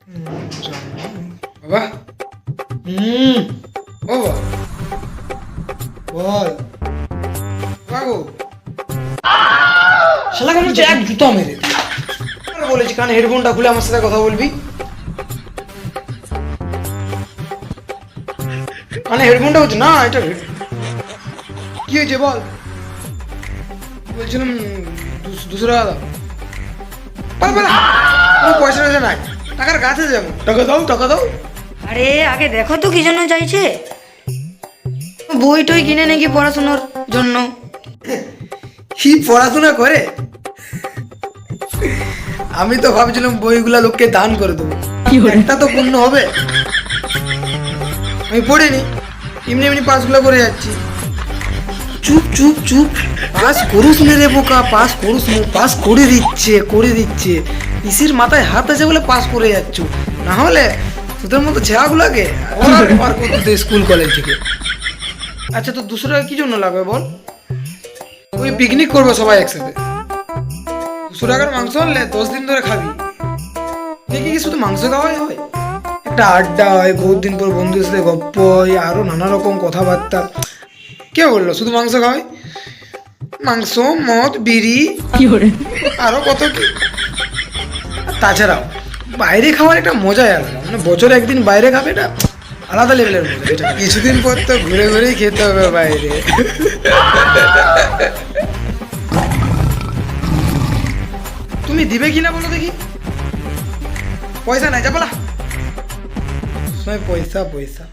বাবা বাবা বল বাবু শালা কেন হচ্ছে এক জুতা মেরে বলেছি কানে হেডফোনটা খুলে আমার সাথে কথা বলবি কানে হেডফোনটা হচ্ছে না এটা কি হয়েছে বল বলছিলাম 200 টাকা দাও কোনো পয়সা টয়সা নাই টাকার কাছে যাবো টাকা দাও আরে আগে দেখো তো কি জন্য চাইছে বই টই কিনে নাকি পড়াশোনার জন্য কি পড়াশোনা করে আমি তো ভাবছিলাম বইগুলা লোককে দান করে দেবো একটা তো পূর্ণ হবে আমি পড়িনি এমনি এমনি পাসগুলো করে যাচ্ছি চুপ চুপ চুপ পাস করুস নে রে বোকা পাস করুস নে পাস করে দিচ্ছে পিসির মাথায় হাত আছে বলে পাস করে যাচ্ছ না হলে তোদের মতো ছেঁড়াগুলাকে পার করতে স্কুল কলেজ থেকে আচ্ছা তো 200 টাকা কি জন্য লাগবে বল ওই পিকনিক করবো সবাই একসাথে 200 টাকার মাংস আনলে 10 দিন ধরে খাবি দেখি কি শুধু মাংস খাওয়াই হয় একটা আড্ডা হয় বহুত দিন পর বন্ধুদের সাথে গপ্প হয় আরো নানা রকম কথাবার্তা কে বললো শুধু মাংস খাওয়াই মাংস মদ বিড়ি আরো কত কি তাছাড়াও বাইরে খাওয়ার একটা মজাই আলাদা মানে বছরে একদিন বাইরে খাবে এটা আলাদা লেভেলের মজা এটা কিছুদিন পর তো ঘুরে ঘুরেই খেতে হবে বাইরে তুমি দিবে কিনা বলো দেখি পয়সা নাই যা বলা পয়সা